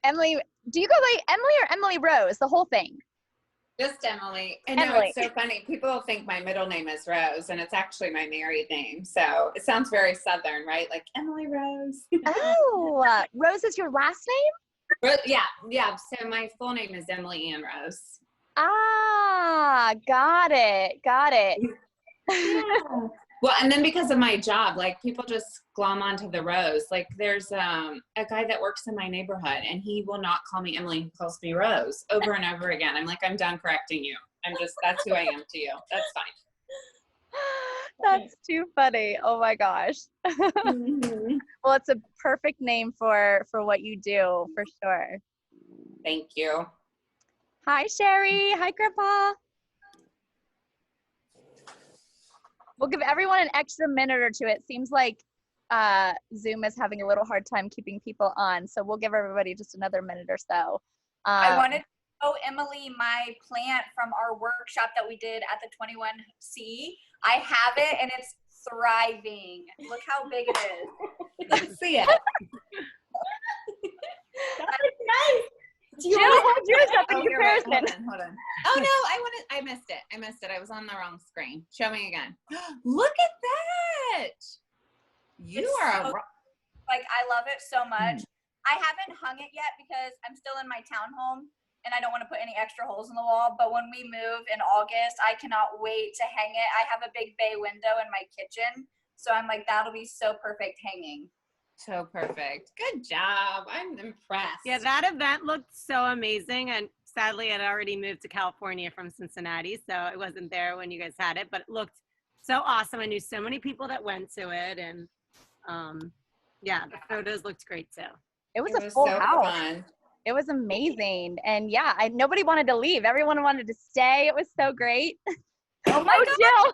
Emily, do you go by Emily or Emily Rose? The whole thing? Just Emily. I know, it's so funny. People think my middle name is Rose, and it's actually my married name. So it sounds very Southern, right? Like Emily Rose. Oh, Rose is your last name? Yeah. So my full name is Emily Ann Rose. Ah, got it. Yeah. Well, and then because of my job, like people just glom onto the Rose. Like there's a guy that works in my neighborhood, and he will not call me Emily. He calls me Rose over and over again. I'm like, I'm done correcting you. That's who I am to you. That's fine. That's too funny. Oh my gosh. Mm-hmm. Well, it's a perfect name for what you do, for sure. Thank you. Hi, Sherry. Hi, Grandpa. We'll give everyone an extra minute or two. It seems like Zoom is having a little hard time keeping people on, so we'll give everybody just another minute or so. I wanted to show Emily my plant from our workshop that we did at the 21C. I have it, and it's thriving. Look how big it is. Let's see it. That's nice. Jill, hold yours up in comparison. Right. Hold on. Oh no, I missed it. I was on the wrong screen. Show me again. Look at that. You are like, I love it so much. I haven't hung it yet because I'm still in my townhome and I don't want to put any extra holes in the wall. But when we move in August, I cannot wait to hang it. I have a big bay window in my kitchen, so I'm like, that'll be so perfect hanging. So perfect. Good job. I'm impressed. Yeah, that event looked so amazing. And sadly, I'd already moved to California from Cincinnati, so I wasn't there when you guys had it, but it looked so awesome. I knew so many people that went to it, and yeah, the photos looked great too. It was a full house. Fun. It was amazing. And yeah, nobody wanted to leave. Everyone wanted to stay. It was so great. Oh my God. Jill.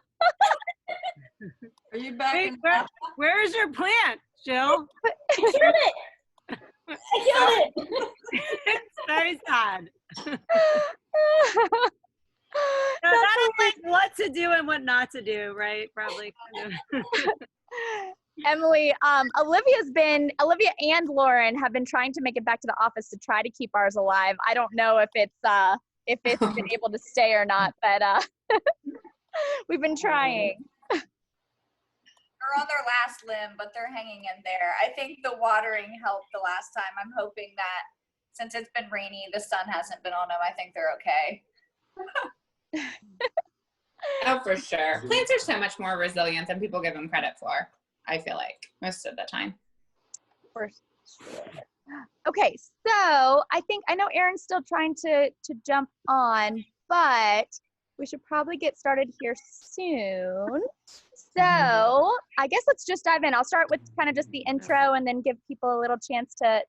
Are you back? Hey, where's your plant, Jill? I killed it. It's very sad. That's like what to do and what not to do, right? Probably. Emily, Olivia and Lauren have been trying to make it back to the office to try to keep ours alive. I don't know if it's been able to stay or not, but we've been trying. They're on their last limb, but they're hanging in there. I think the watering helped the last time. I'm hoping that since it's been rainy, the sun hasn't been on them. I think they're okay. Oh, for sure. Plants are so much more resilient than people give them credit for, I feel like, most of the time. For sure. Okay, so I know Erin's still trying to jump on, but we should probably get started here soon. So I guess let's just dive in. I'll start with kind of just the intro and then give people a little chance to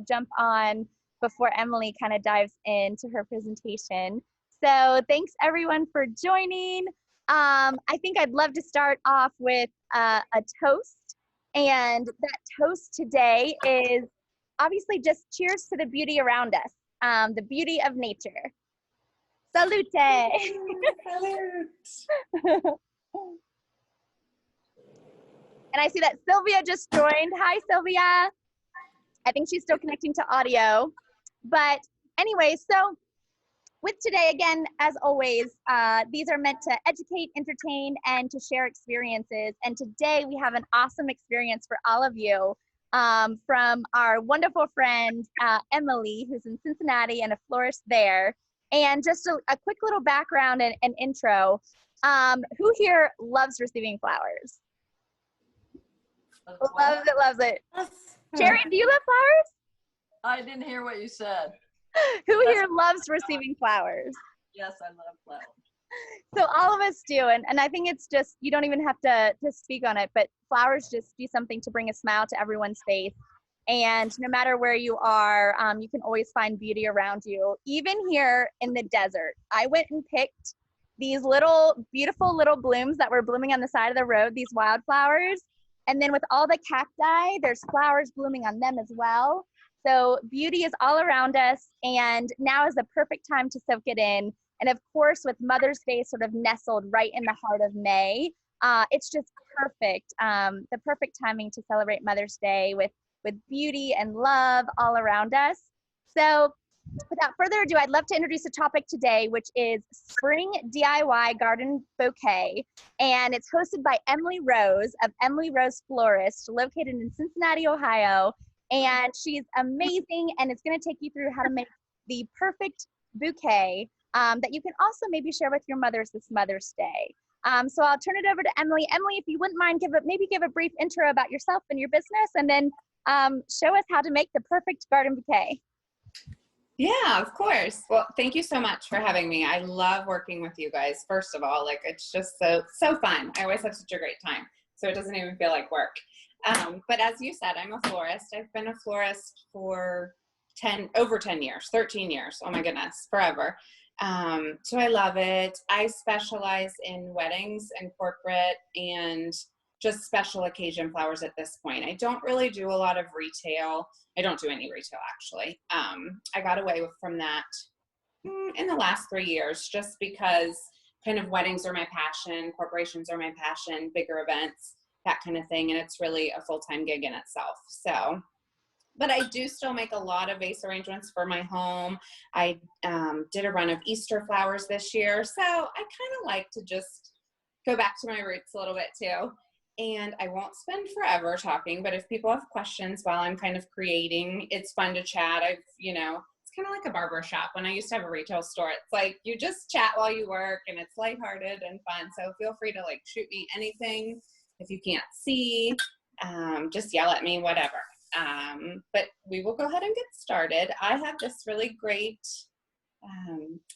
jump on before Emily kind of dives into her presentation. So thanks everyone for joining. I think I'd love to start off with a toast. And that toast today is obviously just cheers to the beauty around us, the beauty of nature. Salute! Salute! And I see that Sylvia just joined. Hi, Sylvia. I think she's still connecting to audio. But anyway, so with today, again, as always, these are meant to educate, entertain, and to share experiences. And today we have an awesome experience for all of you from our wonderful friend, Emily, who's in Cincinnati and a florist there. And just a quick little background and intro. Who here loves receiving flowers? Loves it. Sherry, do you love flowers? I didn't hear what you said. Who here loves receiving flowers? Yes, I love flowers. So all of us do, and I think it's just, you don't even have to speak on it, but flowers just do something to bring a smile to everyone's face. And no matter where you are, you can always find beauty around you, even here in the desert. I went and picked these beautiful little blooms that were blooming on the side of the road, these wildflowers. And then with all the cacti, there's flowers blooming on them as well. So beauty is all around us, and now is the perfect time to soak it in. And of course, with Mother's Day sort of nestled right in the heart of May, it's just perfect, the perfect timing to celebrate Mother's Day with beauty and love all around us. So without further ado, I'd love to introduce the topic today, which is Spring DIY Garden Bouquet. And it's hosted by Emily Rose of Emily Rose Florist, located in Cincinnati, Ohio. And she's amazing, and it's going to take you through how to make the perfect bouquet that you can also maybe share with your mothers this Mother's Day. So I'll turn it over to Emily. Emily, if you wouldn't mind, give a brief intro about yourself and your business, and then show us how to make the perfect garden bouquet. Yeah, of course. Well, thank you so much for having me. I love working with you guys. First of all, like, it's just so fun. I always have such a great time. So it doesn't even feel like work. But as you said, I'm a florist. I've been a florist for over 10 years, 13 years. Oh my goodness, forever. So I love it. I specialize in weddings and corporate and just special occasion flowers at this point. I don't really do a lot of retail. I don't do any retail, actually. I got away from that in the last 3 years, just because kind of weddings are my passion, corporations are my passion, bigger events, that kind of thing. And it's really a full-time gig in itself. So, but I do still make a lot of vase arrangements for my home. I did a run of Easter flowers this year. So I kind of like to just go back to my roots a little bit too. And I won't spend forever talking, but if people have questions while I'm kind of creating, it's fun to chat. It's kind of like a barber shop. When I used to have a retail store, it's like you just chat while you work, and it's lighthearted and fun. So feel free to like shoot me anything. If you can't see, just yell at me, whatever. But we will go ahead and get started. I have this really great,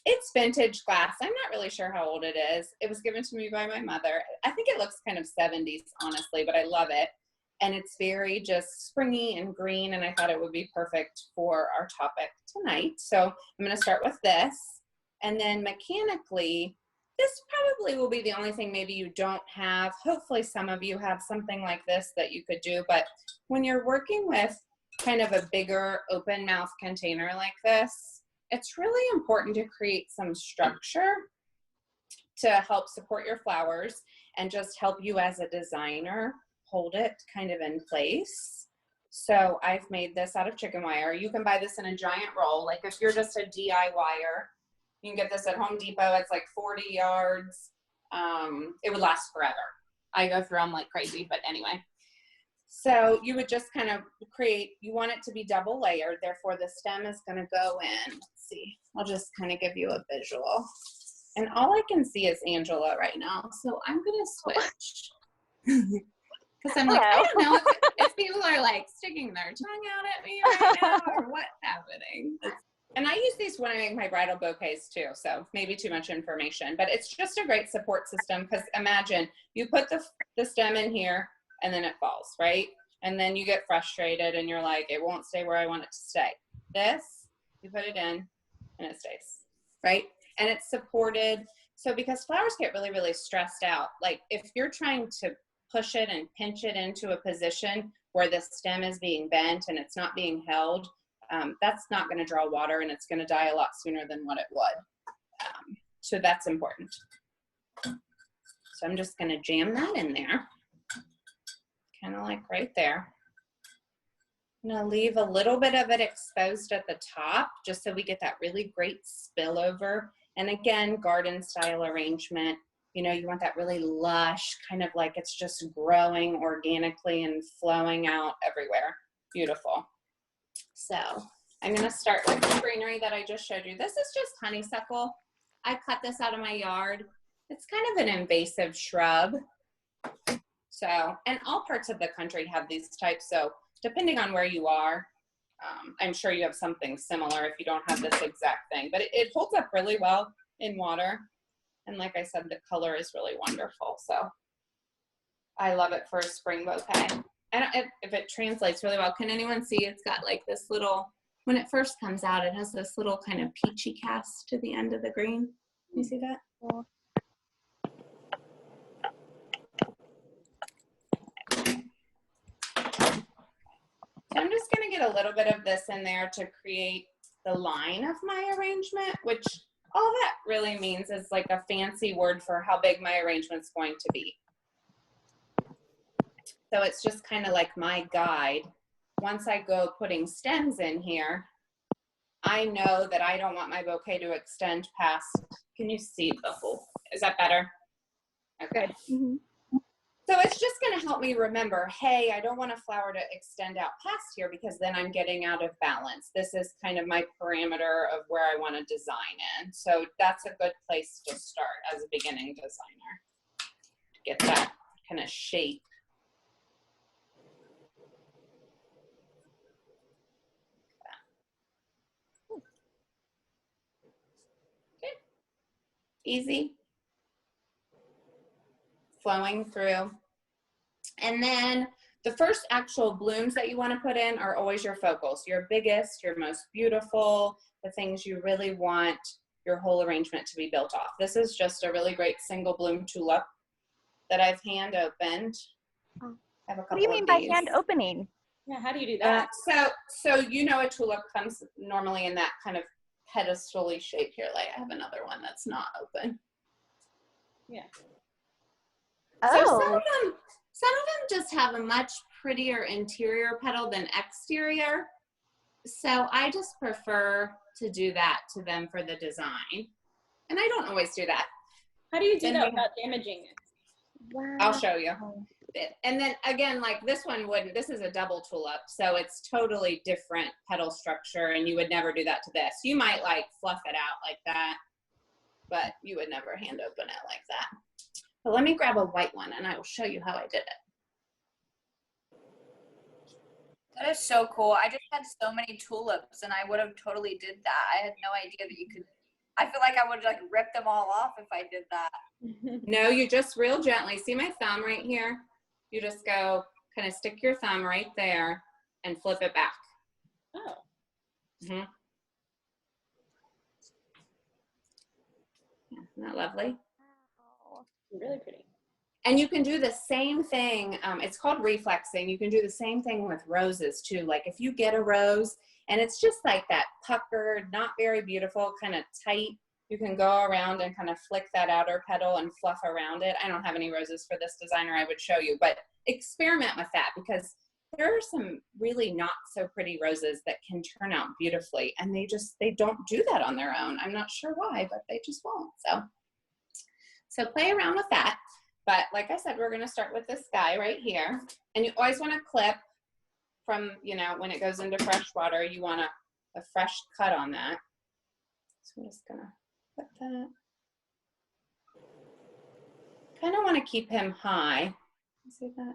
it's vintage glass. I'm not really sure how old it is. It was given to me by my mother. I think it looks kind of 70s, honestly, but I love it. And it's very just springy and green, and I thought it would be perfect for our topic tonight. So I'm going to start with this. And then mechanically, this probably will be the only thing maybe you don't have. Hopefully some of you have something like this that you could do. But when you're working with kind of a bigger open mouth container like this, it's really important to create some structure to help support your flowers and just help you as a designer hold it kind of in place. So I've made this out of chicken wire. You can buy this in a giant roll. Like if you're just a DIYer, you can get this at Home Depot. It's like 40 yards. It would last forever. I go through them like crazy, but anyway. So you would just kind of you want it to be double layered. Therefore, the stem is going to go in. Let's see. I'll just kind of give you a visual. And all I can see is Angela right now. So I'm going to switch. Because I'm like, I don't know if people are like sticking their tongue out at me right now or what's happening. And I use these when I make my bridal bouquets too, so maybe too much information. But it's just a great support system, because imagine you put the stem in here and then it falls, right? And then you get frustrated and you're like, it won't stay where I want it to stay. This, you put it in and it stays, right? And it's supported. So because flowers get really, really stressed out, like if you're trying to push it and pinch it into a position where the stem is being bent and it's not being held, that's not going to draw water, and it's going to die a lot sooner than what it would. So that's important. So I'm just going to jam that in there, kind of like right there. I'm going to leave a little bit of it exposed at the top just so we get that really great spillover. And again, garden style arrangement. You know, you want that really lush, kind of like it's just growing organically and flowing out everywhere. Beautiful. So I'm going to start with the greenery that I just showed you. This is just honeysuckle. I cut this out of my yard. It's kind of an invasive shrub. So, and all parts of the country have these types. So depending on where you are, I'm sure you have something similar if you don't have this exact thing. But it holds up really well in water. And like I said, the color is really wonderful. So I love it for a spring bouquet. And if it translates really well, can anyone see it's got like this little, when it first comes out, it has this little kind of peachy cast to the end of the green. Can you see that? Cool. So I'm just going to get a little bit of this in there to create the line of my arrangement, which all that really means is like a fancy word for how big my arrangement's going to be. So it's just kind of like my guide. Once I go putting stems in here, I know that I don't want my bouquet to extend past, can you see the whole, is that better? Okay. Good. Mm-hmm. So it's just going to help me remember, hey, I don't want a flower to extend out past here because then I'm getting out of balance. This is kind of my parameter of where I want to design in. So that's a good place to start as a beginning designer. Get that kind of shape. Okay. Easy. Flowing through. And then the first actual blooms that you want to put in are always your focals, your biggest, your most beautiful, the things you really want your whole arrangement to be built off. This is just a really great single bloom tulip that I've hand opened. I have a couple What do you mean by these. hand opening? Yeah, how do you do that? So you know a tulip comes normally in that kind of pedestal-y shape here. Like I have another one that's not open. Yeah. So Oh, some of them just have a much prettier interior petal than exterior. So I just prefer to do that to them for the design. And I don't always do that. How do you do Then that we- without damaging it? wow. I'll show you. And then again, like this one wouldn't, this is a double tulip. So it's totally different petal structure and you would never do that to this. You might like fluff it out like that, but you would never hand open it like that. But let me grab a white one and I will show you how I did it. That is so cool. I just had so many tulips and I would have totally did that. I had no idea that you could, I feel like I would like rip them all off if I did that. No, you just real gently, see my thumb right here? You just go kind of stick your thumb right there and flip it back. Oh. Mm-hmm. Yeah, isn't that lovely? Really pretty. And you can do the same thing. It's called reflexing. You can do the same thing with roses too. Like if you get a rose and it's just like that puckered, not very beautiful, kind of tight, you can go around and kind of flick that outer petal and fluff around it. I don't have any roses for this designer I would show you, but experiment with that because there are some really not so pretty roses that can turn out beautifully and they don't do that on their own. I'm not sure why, but they just won't. So play around with that. But like I said, we're going to start with this guy right here. And you always want to clip from, you know, when it goes into fresh water, you want a fresh cut on that. So I'm just going to put that. Kind of want to keep him high. See that?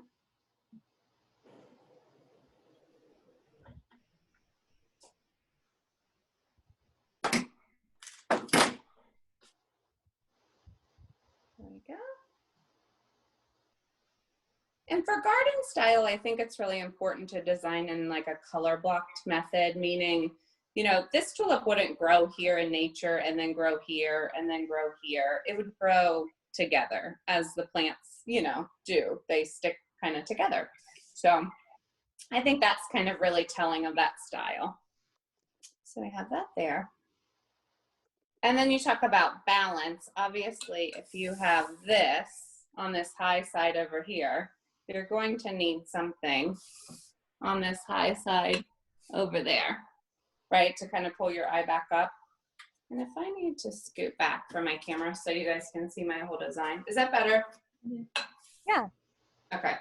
There we go. And for garden style, I think it's really important to design in like a color blocked method, meaning, you know, this tulip wouldn't grow here in nature and then grow here and then grow here. It would grow together as the plants, you know, do. They stick kind of together. So I think that's kind of really telling of that style. So I have that there. And then you talk about balance. Obviously, if you have this on this high side over here, you're going to need something on this high side over there, right? To kind of pull your eye back up. And if I need to scoot back from my camera so you guys can see my whole design. Is that better? Yeah. Okay.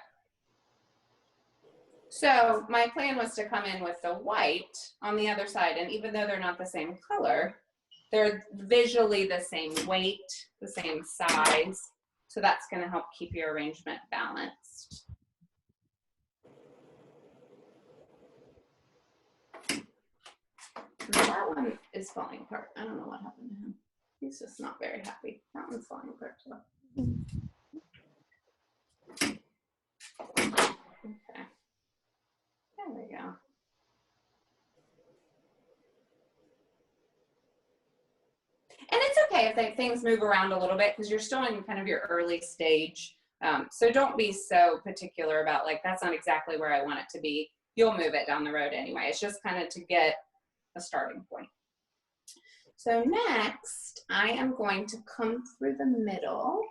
So my plan was to come in with the white on the other side. And even though they're not the same color, they're visually the same weight, the same size. So that's going to help keep your arrangement balanced. That one is falling apart. I don't know what happened to him. He's just not very happy. That one's falling apart too. Okay. There we go. And it's okay if things move around a little bit because you're still in kind of your early stage. So don't be so particular about like, that's not exactly where I want it to be. You'll move it down the road anyway. It's just kind of to get a starting point. So next, I am going to come through the middle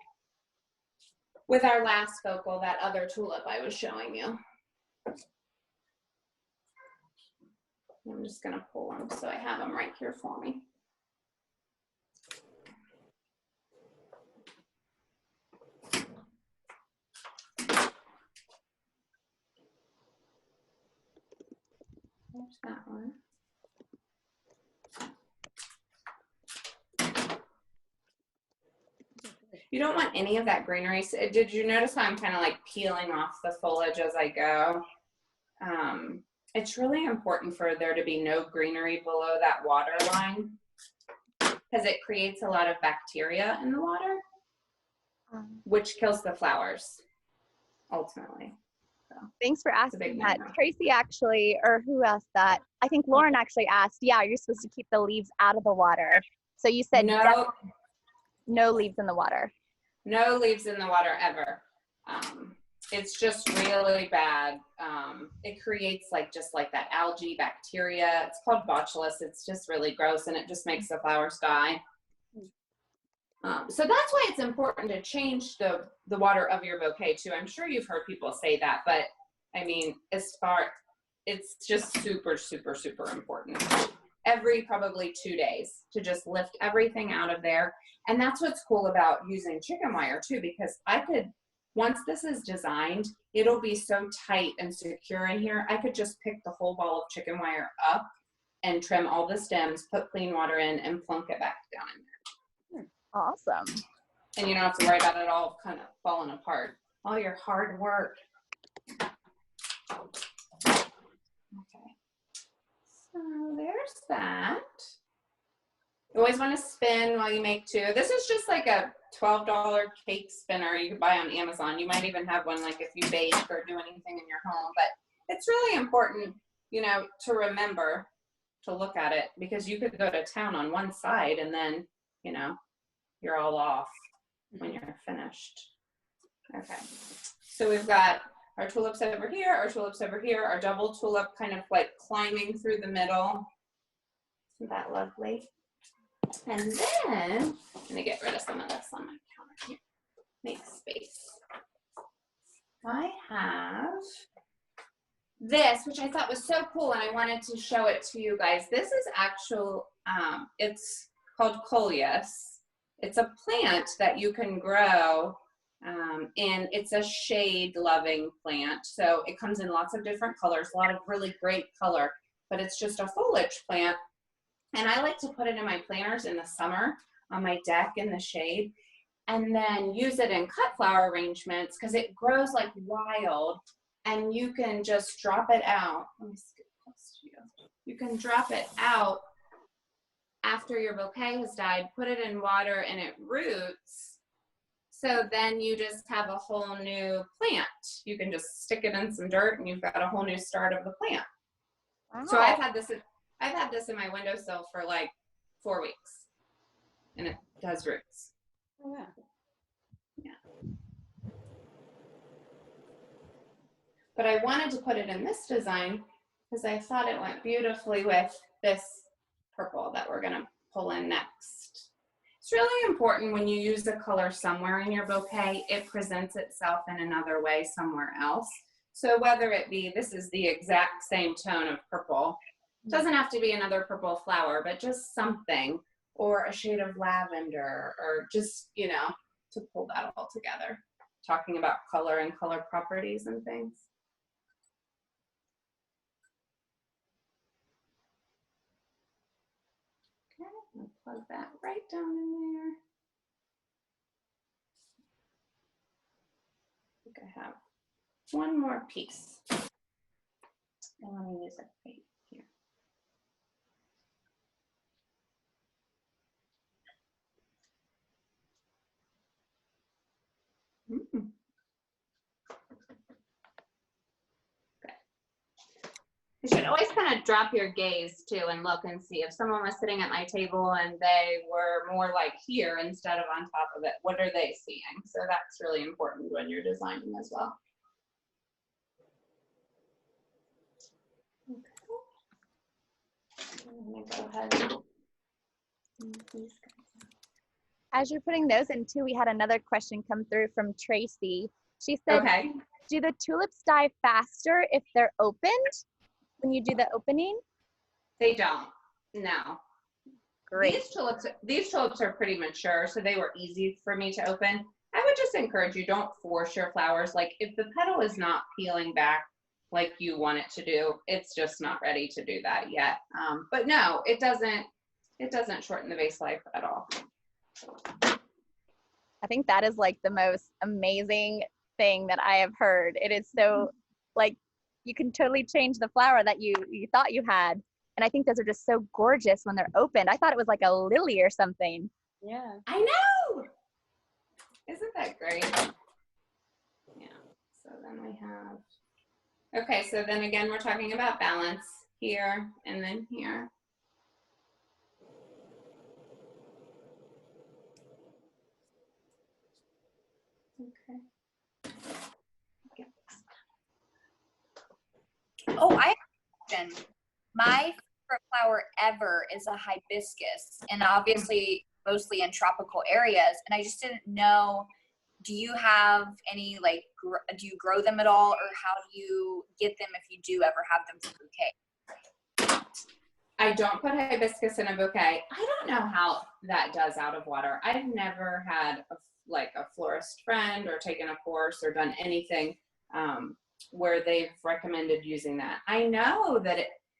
with our last focal, that other tulip I was showing you. I'm just gonna pull them so I have them right here for me. There's that one. You don't want any of that greenery. So, did you notice how I'm kind of like peeling off the foliage as I go? It's really important for there to be no greenery below that water line because it creates a lot of bacteria in the water, which kills the flowers ultimately. So, thanks for asking that. no-no. Tracy actually, or who asked that? I think Lauren actually asked, yeah, you're supposed to keep the leaves out of the water. So you said no leaves in the water. No leaves in the water ever. It's just really bad. It creates just like that algae bacteria. It's called botulus. It's just really gross and it just makes the flowers die. So that's why it's important to change the water of your bouquet too. I'm sure you've heard people say that, but I mean, it's just super, super, super important. Every probably 2 days to just lift everything out of there. And that's what's cool about using chicken wire too, because once this is designed, it'll be so tight and secure in here. I could just pick the whole ball of chicken wire up and trim all the stems, put clean water in and plunk it back down in there. Awesome. And you don't have to worry about it all kind of falling apart. All your hard work. Okay. So there's that. You always want to spin while you make too. This is just like a $12 cake spinner you can buy on Amazon. You might even have one if you bake or do anything in your home. But it's really important, to remember to look at it because you could go to town on one side and then, you're all off when you're finished. Okay. So we've got our tulips over here, our double tulip kind of climbing through the middle. Isn't that lovely? And then I'm gonna get rid of some of this on my counter here. Make space. I have this, which I thought was so cool, and I wanted to show it to you guys. This is it's called coleus. It's a plant that you can grow, and it's a shade-loving plant. So it comes in lots of different colors, a lot of really great color, but it's just a foliage plant. And I like to put it in my planters in the summer on my deck in the shade and then use it in cut flower arrangements because it grows like wild and you can just drop it out. Let me scoot close to you. You can drop it out after your bouquet has died, put it in water and it roots. So then you just have a whole new plant. You can just stick it in some dirt and you've got a whole new start of the plant. Wow. So I've had this in my windowsill for 4 weeks, and it does roots. Oh, yeah. Yeah. But I wanted to put it in this design because I thought it went beautifully with this purple that we're going to pull in next. It's really important when you use a color somewhere in your bouquet, it presents itself in another way somewhere else. So whether it be, this is the exact same tone of purple, doesn't have to be another purple flower, but just something, or a shade of lavender, or just, to pull that all together. Talking about color and color properties and things. Okay, I'll plug that right down in there. I think I have one more piece. And let me use it right here. Okay. You should always kind of drop your gaze too and look and see if someone was sitting at my table and they were more here instead of on top of it, what are they seeing? So that's really important when you're designing as well. Okay. I'm gonna go ahead and these guys. As you're putting those in too, we had another question come through from Tracy. She said, okay. Do the tulips die faster if they're opened when you do the opening? They don't. No. Great. These tulips are pretty mature, so they were easy for me to open. I would just encourage you, don't force your flowers. Like if the petal is not peeling back like you want it to do, it's just not ready to do that yet. But no, it doesn't shorten the vase life at all. I think that is like the most amazing thing that I have heard. It is so like you can totally change the flower that you thought you had. And I think those are just so gorgeous when they're opened. I thought it was like a lily or something. Yeah. I know. Isn't that great? Yeah. So then we have, okay, so then again, we're talking about balance here and then here. Okay. Oh, I have a question. My favorite flower ever is a hibiscus, and obviously mostly in tropical areas. And I just didn't know, do you have any, like, do you grow them at all, or how do you get them if you do ever have them for bouquet? I don't put hibiscus in a bouquet. I don't know how that does out of water. I've never had a florist friend or taken a course or done anything where they've recommended using that. I know that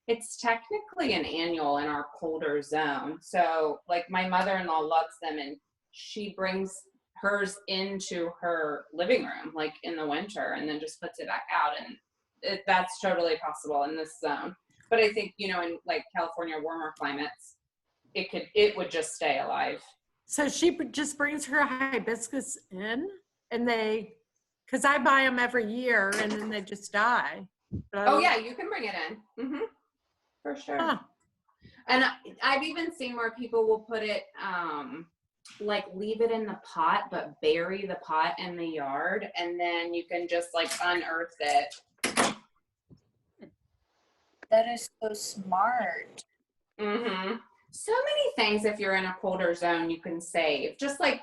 it's technically an annual in our colder zone. So like my mother-in-law loves them, and she brings hers into her living room like in the winter and then just puts it back out, and that's totally possible in this zone. But I think, in like California, warmer climates, it would just stay alive. So she just brings her hibiscus in, and because I buy them every year and then they just die. Oh yeah, you can bring it in. Mm-hmm. For sure. Huh. And I've even seen where people will put it, like leave it in the pot, but bury the pot in the yard, and then you can just like unearth it. That is so smart. Mm-hmm. So many things, if you're in a colder zone, you can save. Just like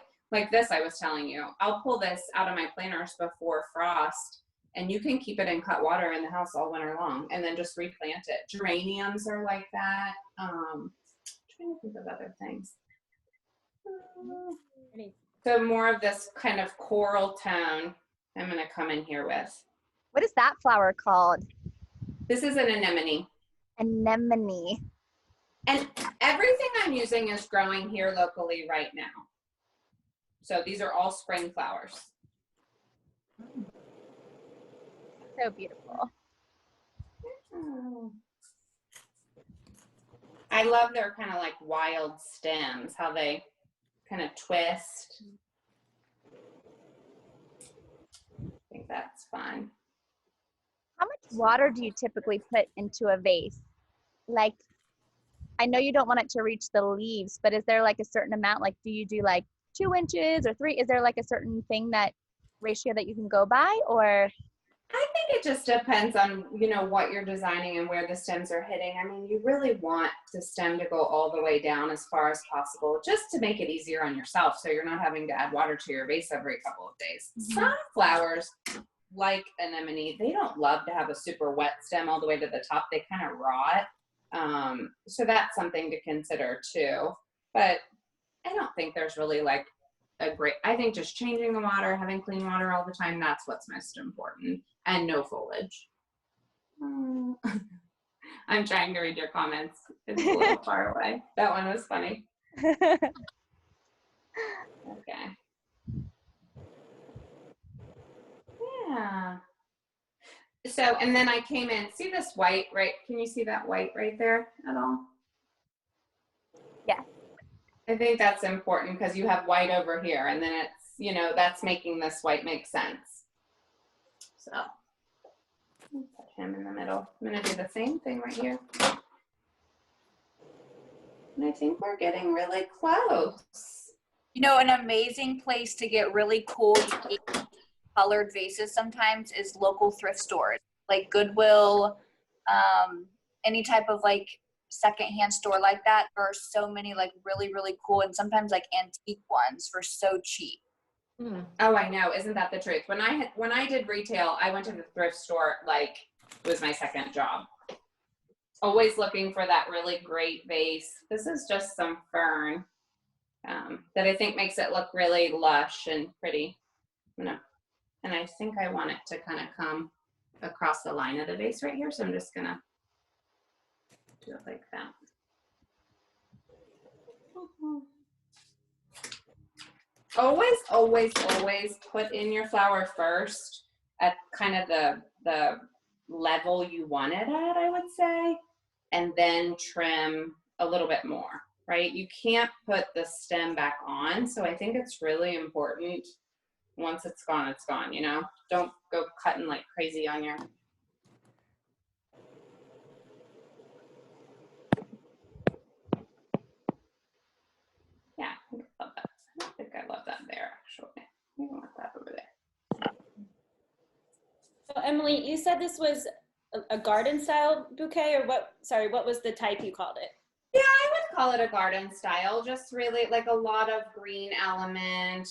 this I was telling you. I'll pull this out of my planters before frost, and you can keep it in cut water in the house all winter long and then just replant it. Geraniums are like that. I'm trying to think of other things. So more of this kind of coral tone I'm going to come in here with. What is that flower called? This is an anemone. Anemone. And everything I'm using is growing here locally right now. So these are all spring flowers. So beautiful. I love their kind of like wild stems, how they kind of twist. I think that's fun. How much water do you typically put into a vase? Like, I know you don't want it to reach the leaves, but is there like a certain amount? Like, do you do like 2 inches or 3? Is there like a certain thing ratio that you can go by, or? I think it just depends on, what you're designing and where the stems are hitting. I mean, you really want the stem to go all the way down as far as possible, just to make it easier on yourself, so you're not having to add water to your vase every couple of days. Mm-hmm. Some flowers, like anemone, they don't love to have a super wet stem all the way to the top. They kind of rot. So that's something to consider too. But I don't think there's really like I think just changing the water, having clean water all the time, that's what's most important, and no foliage. I'm trying to read your comments. It's a little far away. That one was funny. Okay. Yeah. So, and then I came in, see this white, right? Can you see that white right there at all? Yeah. I think that's important because you have white over here, and then it's, that's making this white make sense. So, put him in the middle. I'm going to do the same thing right here. And I think we're getting really close. An amazing place to get really cool colored vases sometimes is local thrift stores, like Goodwill, any type of like secondhand store like that. There are so many like really, really cool and sometimes like antique ones for so cheap. Oh, I know. Isn't that the truth? When I did retail, I went to the thrift store like it was my second job. always looking for that really great vase. This is just some fern that I think makes it look really lush and pretty. And I think I want it to kind of come across the line of the vase right here. So I'm just gonna do it like that. Always, always, always put in your flower first at kind of the level you want it at, I would say, and then trim a little bit more, right? You can't put the stem back on. So I think it's really important, once it's gone, you know? Don't go cutting like crazy on your. Yeah, I think I love that. I don't think I love that there, actually. I want that over there. So Emily, you said this was a garden style bouquet, or what? Sorry, what was the type you called it? Yeah, I would call it a garden style, just really like a lot of green element.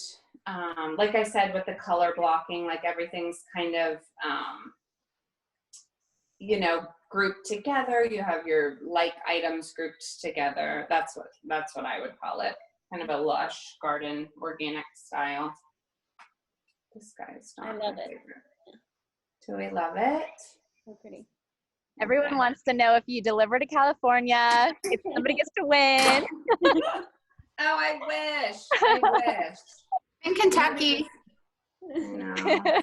Like I said, with the color blocking, like everything's kind of, you know, grouped together. You have your like items grouped together. That's what I would call it. Kind of a lush garden organic style. This guy's not. I love my it. favorite. Do we love it? So pretty. Everyone wants to know if you deliver to California, if somebody gets to win. Oh, I wish. I wish. In Kentucky. I know.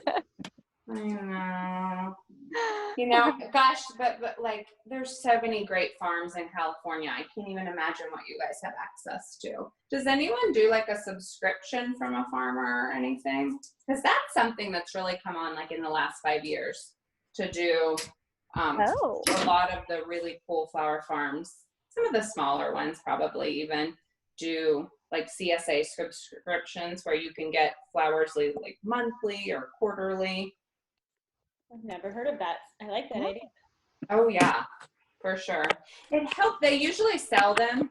I know. You know, gosh, but like there's so many great farms in California. I can't even imagine what you guys have access to. Does anyone do like a subscription from a farmer or anything? Because that's something that's really come on like in the last 5 years to do. A lot of the really cool flower farms, some of the smaller ones probably even do like CSA subscriptions where you can get flowers like monthly or quarterly. I've never heard of that. I like that idea. Oh yeah, for sure. It helps. They usually sell them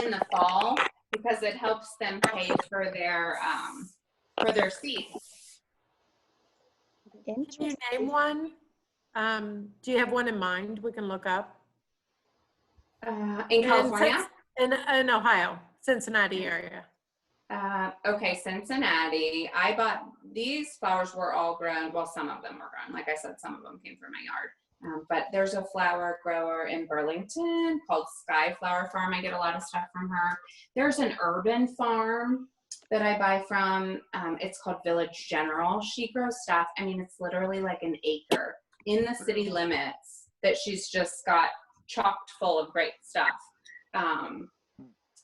in the fall because it helps them pay for their seeds. Can you name one? Do you have one in mind we can look up? In California? In Ohio, Cincinnati area. Okay, Cincinnati. I bought these flowers were all grown. Well, some of them were grown. Like I said, some of them came from my yard. But there's a flower grower in Burlington called Sky Flower Farm. I get a lot of stuff from her. There's an urban farm that I buy from. It's called Village General. She grows stuff. I mean, it's literally like an acre in the city limits that she's just got chocked full of great stuff.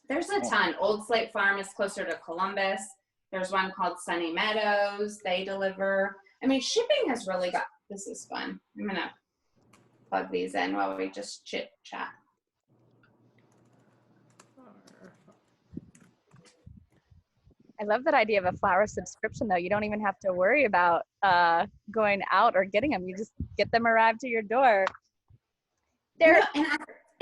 There's a ton. Old Slate Farm is closer to Columbus. There's one called Sunny Meadows. They deliver. I mean, shipping has really got, this is fun. I'm going to plug these in while we just chit chat. I love that idea of a flower subscription though. You don't even have to worry about going out or getting them. You just get them arrived to your door.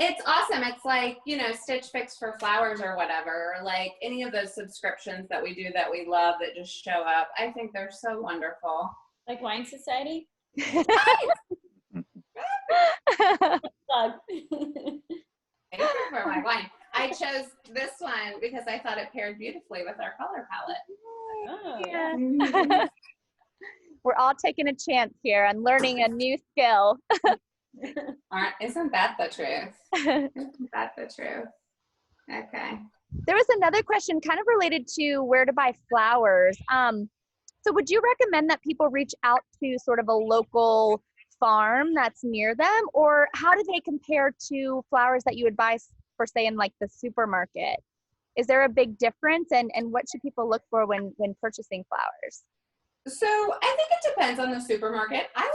It's awesome. It's like, you know, Stitch Fix for flowers or whatever, or like any of those subscriptions that we do that we love that just show up. I think they're so wonderful. Like WineSociety? Plug. Thank you for my wine. I chose this one because I thought it paired beautifully with our color palette. Oh, yeah. We're all taking a chance here and learning a new skill. Isn't that the truth? Isn't that the truth? Okay. There was another question kind of related to where to buy flowers. So would you recommend that people reach out to sort of a local farm that's near them, or how do they compare to flowers that you would buy for, say, in like the supermarket? Is there a big difference, and what should people look for when purchasing flowers? So I think it depends on the supermarket. I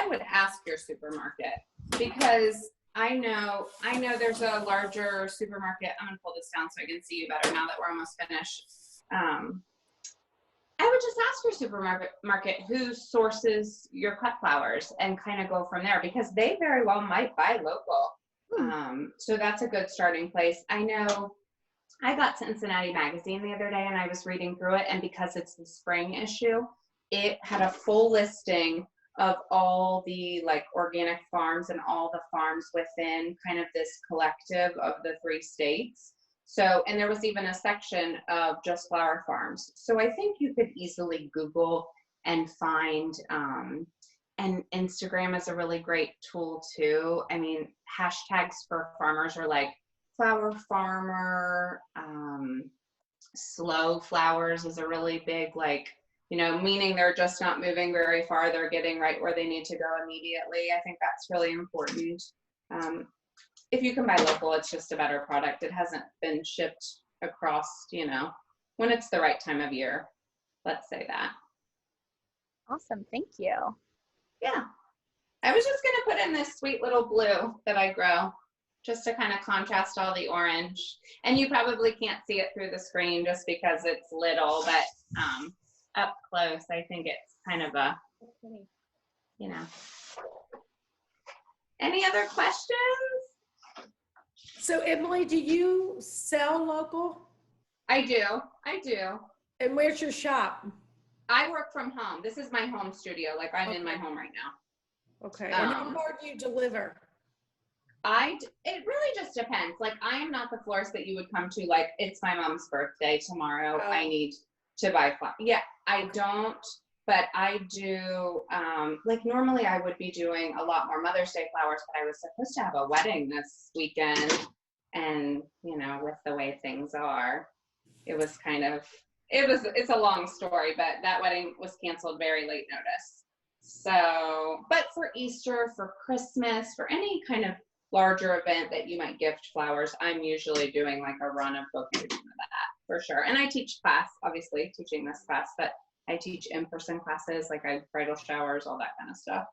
would ask your supermarket, because I know there's a larger supermarket. I'm gonna pull this down so I can see you better now that we're almost finished. I would just ask your supermarket who sources your cut flowers and kind of go from there, because they very well might buy local. So that's a good starting place. I know I got Cincinnati Magazine the other day and I was reading through it, and because it's the spring issue, it had a full listing of all the like organic farms and all the farms within kind of this collective of the 3 states. So, and there was even a section of just flower farms. So I think you could easily Google and find, and Instagram is a really great tool too. I mean, hashtags for farmers are like flower farmer, slow flowers is a really big, like, you know, meaning they're just not moving very far. They're getting right where they need to go immediately. I think that's really important. If you can buy local, it's just a better product. It hasn't been shipped across, you know, when it's the right time of year. Let's say that. Awesome. Thank you. Yeah. I was just going to put in this sweet little blue that I grow just to kind of contrast all the orange. And you probably can't see it through the screen just because it's little, but up close, I think it's kind of a, you know. Any other questions? So Emily, do you sell local? I do. And where's your shop? I work from home. This is my home studio. Like I'm in my home right now. Okay. And how far do you deliver? It really just depends. Like I am not the florist that you would come to, like it's my mom's birthday tomorrow. I need to buy flowers. Yeah, I don't, but I do, like normally I would be doing a lot more Mother's Day flowers, but I was supposed to have a wedding this weekend. And, you know, with the way things are, it was kind of, it's a long story, but that wedding was canceled very late notice. So, but for Easter, for Christmas, for any kind of larger event that you might gift flowers, I'm usually doing like a run of bouquets of that for sure. And I teach class, obviously teaching this class, but I teach in-person classes, like I bridal showers, all that kind of stuff.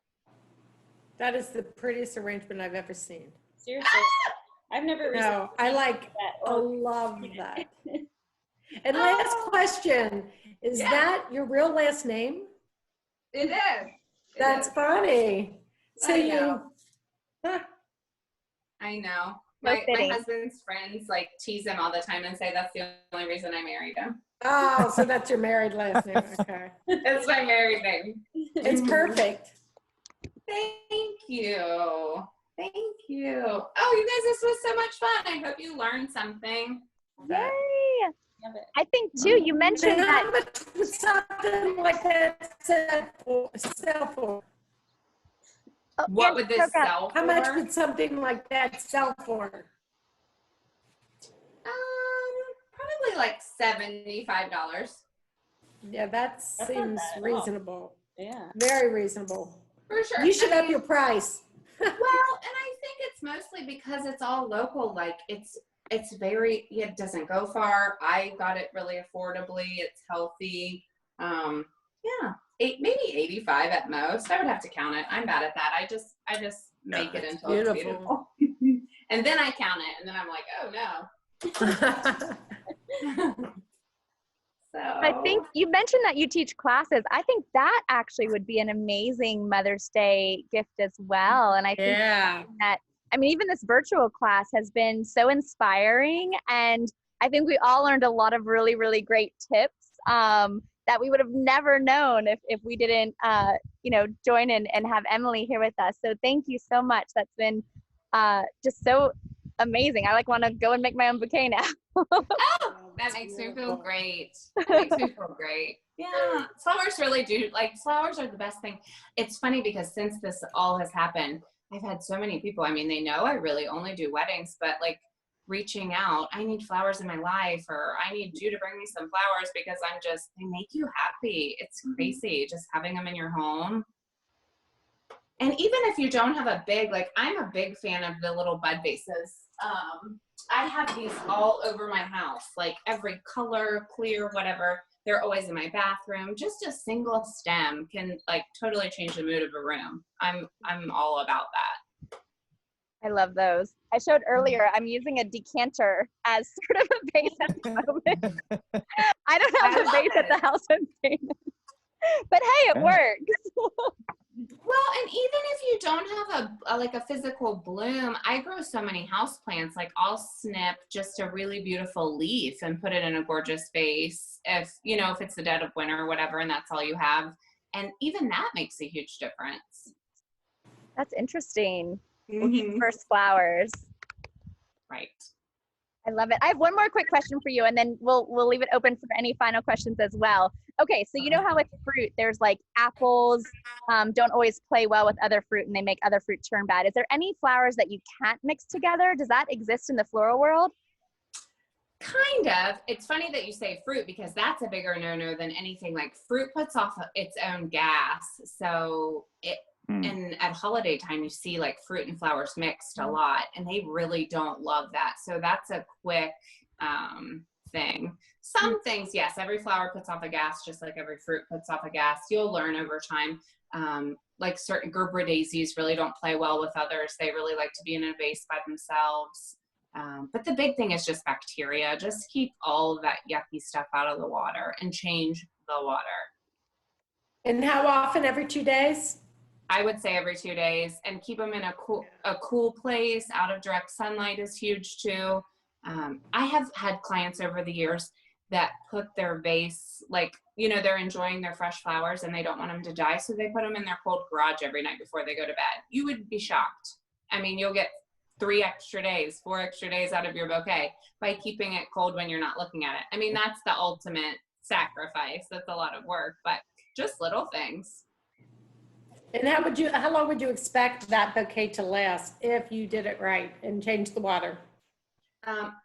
That is the prettiest arrangement I've ever seen. Seriously. I've never No, I love that. And last question, is that your real last name? It is. That's funny. So I know. So My fitting. husband's friends like tease him all the time and say that's the only reason I married him. Oh, so that's your married last name. Okay. That's my married name. It's perfect. Thank you. Thank you. Oh, you guys, this was so much fun. I hope you learned something. Yay. Love it. I think too, you mentioned And how that. much would something like that sell for? Oh, What yeah, would this program. sell for? How much would something like that sell for? Probably like $75. Yeah, that not seems bad at all. reasonable. Yeah. Very reasonable. For sure. You should I up mean, your price. well, and I think it's mostly because it's all local. Like it's very, it doesn't go far. I got it really affordably. It's healthy. Yeah, maybe 85 at most. I would have to count it. I'm bad at that. I just make it until it's beautiful. And then I count it, and then I'm like, oh no. So I think you mentioned that you teach classes. I think that actually would be an amazing Mother's Day gift as well. And I think that, I mean, even this virtual class has been so inspiring. And I think we all learned a lot of really, really great tips that we would have never known if we didn't, join in and have Emily here with us. So thank you so much. That's been just so amazing. I want to go and make my own bouquet now. that makes me feel great. That makes me feel great. Yeah, flowers really do. Like flowers are the best thing. It's funny because since this all has happened, I've had so many people. I mean, they know I really only do weddings, but like reaching out, I need flowers in my life, or I need you to bring me some flowers because they make you happy. It's crazy just having them in your home. And even if you don't have a big, like I'm a big fan of the little bud vases. I have these all over my house, like every color, clear, whatever. They're always in my bathroom. Just a single stem can like totally change the mood of a room. I'm all about that. I love those. I showed earlier, I'm using a decanter as sort of a base at the moment. I don't have a base at the house I'm staying in. But hey, it works. Well, and even if you don't have a physical bloom, I grow so many houseplants. Like I'll snip just a really beautiful leaf and put it in a gorgeous vase. If it's the dead of winter or whatever, and that's all you have, And even that makes a huge difference. That's interesting. Mhm. First flowers. Right. I love it. I have one more quick question for you, and then we'll leave it open for any final questions as well. Okay, so you know how with fruit, there's like apples don't always play well with other fruit, and they make other fruit turn bad. Is there any flowers that you can't mix together? Does that exist in the floral world? Kind of. It's funny that you say fruit because that's a bigger no-no than anything. Like fruit puts off its own gas. So and at holiday time, you see like fruit and flowers mixed a lot, and they really don't love that. So that's a quick thing. Some things, yes, every flower puts off a gas, just like every fruit puts off a gas. You'll learn over time. Like certain Gerber daisies really don't play well with others. They really like to be in a vase by themselves. But the big thing is just bacteria. Just keep all of that yucky stuff out of the water and change the water. And how often? Every 2 days? I would say every 2 days, and keep them in a cool place. Out of direct sunlight is huge too. I have had clients over the years that put their vase, like, you know, they're enjoying their fresh flowers and they don't want them to die. So they put them in their cold garage every night before they go to bed. You would be shocked. I mean, you'll get 4 extra days out of your bouquet by keeping it cold when you're not looking at it. I mean, that's the ultimate sacrifice. That's a lot of work, but just little things. And how long would you expect that bouquet to last if you did it right and changed the water?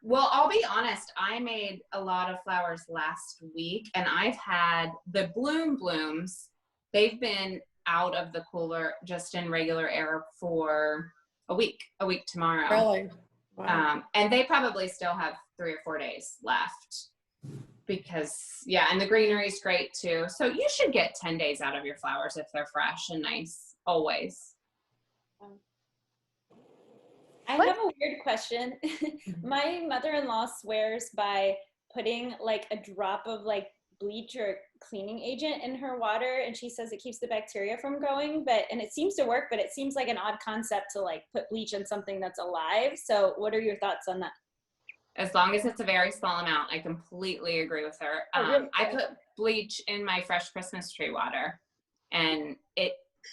Well, I'll be honest, I made a lot of flowers last week, and I've had the blooms. They've been out of the cooler just in regular air for a week tomorrow. Really? Wow. And they probably still have 3 or 4 days left because, yeah, and the greenery is great too. So you should get 10 days out of your flowers if they're fresh and nice, always. I have a weird question. My mother-in-law swears by putting like a drop of like bleach or cleaning agent in her water, and she says it keeps the bacteria from growing, and it seems to work, but it seems like an odd concept to like put bleach in something that's alive. So what are your thoughts on that? As long as it's a very small amount, I completely agree with her. Really? I put bleach in my fresh Christmas tree water, and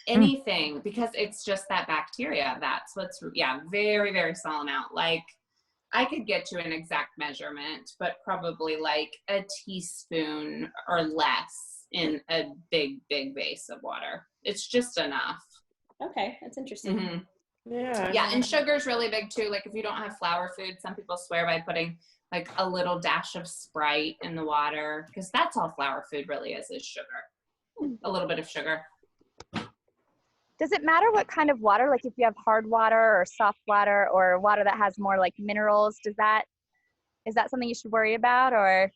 anything, because it's just that bacteria. That's what's, very, very small amount. Like I could get you an exact measurement, but probably like a teaspoon or less in a big vase of water. It's just enough. Okay, that's interesting. Mm-hmm. Yeah, and sugar's really big too. Like if you don't have flour food, some people swear by putting like a little dash of Sprite in the water, because that's all flour food really is sugar. A little bit of sugar. Does it matter what kind of water? Like if you have hard water or soft water or water that has more like minerals, is that something you should worry about, or?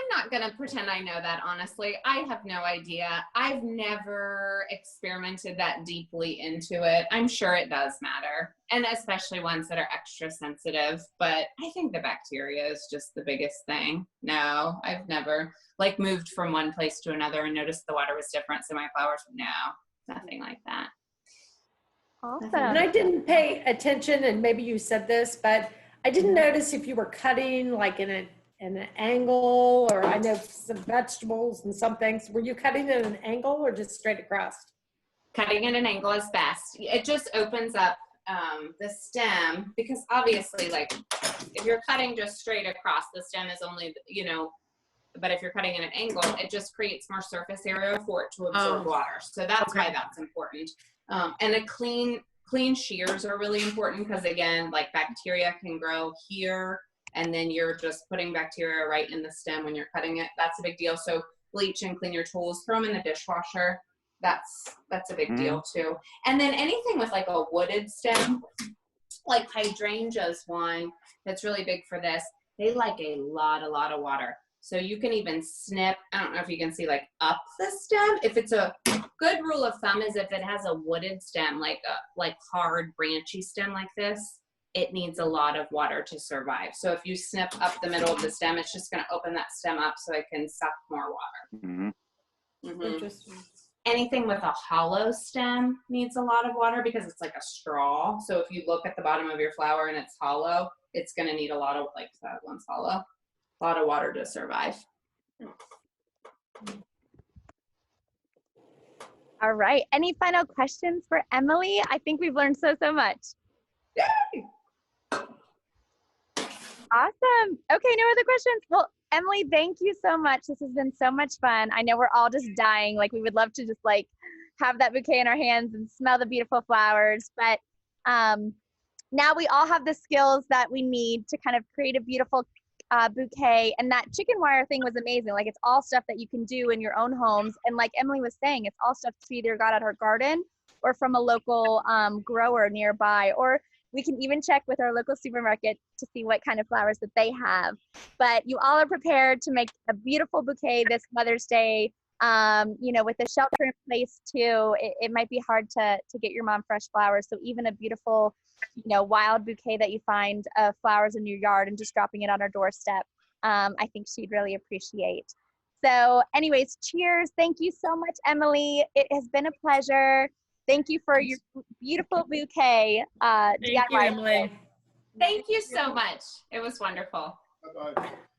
I'm not gonna pretend I know that, honestly. I have no idea. I've never experimented that deeply into it. I'm sure it does matter, and especially ones that are extra sensitive, but I think the bacteria is just the biggest thing. No, I've never like moved from one place to another and noticed the water was different, so my flowers, no, nothing like that. Awesome. And I didn't pay attention, and maybe you said this, but I didn't notice if you were cutting like in an angle, or I know some vegetables and some things. Were you cutting at an angle or just straight across? Cutting at an angle is best. It just opens up the stem, because obviously, like if you're cutting just straight across, the stem is only, but if you're cutting at an angle, it just creates more surface area for it to absorb water. So that's why that's important. And a clean shears are really important, because again, like bacteria can grow here, and then you're just putting bacteria right in the stem when you're cutting it. That's a big deal. So bleach and clean your tools, throw them in the dishwasher. That's a big deal too. And then anything with like a wooded stem, like hydrangeas, one that's really big for this. They like a lot of water. So you can even snip, I don't know if you can see, like up the stem. If it's a good rule of thumb is if it has a wooded stem, like hard branchy stem like this, it needs a lot of water to survive. So if you snip up the middle of the stem, it's just going to open that stem up so it can suck more water. Interesting. Anything with a hollow stem needs a lot of water, because it's like a straw. So if you look at the bottom of your flower and it's hollow, it's going to need a lot of, like that one's hollow, a lot of water to survive. All right. Any final questions for Emily? I think we've learned so much. Awesome. Okay, no other questions. Well, Emily, thank you so much. This has been so much fun. I know we're all just dying. Like we would love to just like have that bouquet in our hands and smell the beautiful flowers. But now we all have the skills that we need to kind of create a beautiful bouquet. And that chicken wire thing was amazing. Like it's all stuff that you can do in your own homes. And like Emily was saying, it's all stuff she either got at her garden or from a local grower nearby, or we can even check with our local supermarket to see what kind of flowers that they have. But you all are prepared to make a beautiful bouquet this Mother's Day. You know, with the shelter in place too, it might be hard to get your mom fresh flowers. So even a beautiful, you know, wild bouquet that you find of flowers in your yard and just dropping it on her doorstep, I think she'd really appreciate. So anyways, cheers. Thank you so much, Emily. It has been a pleasure. Thank you for your beautiful bouquet. Thank you, DIY. Emily. Thank you so much. It was wonderful. All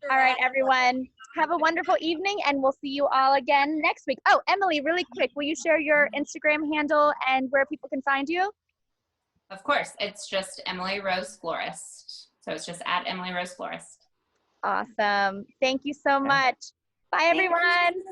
right, everyone. Have a wonderful evening, and we'll see you all again next week. Oh, Emily, really quick, will you share your Instagram handle and where people can find you? Of course, it's just Emily Rose Florist. So it's just at Emily Rose Florist. Awesome. Thank you so much. Bye, everyone.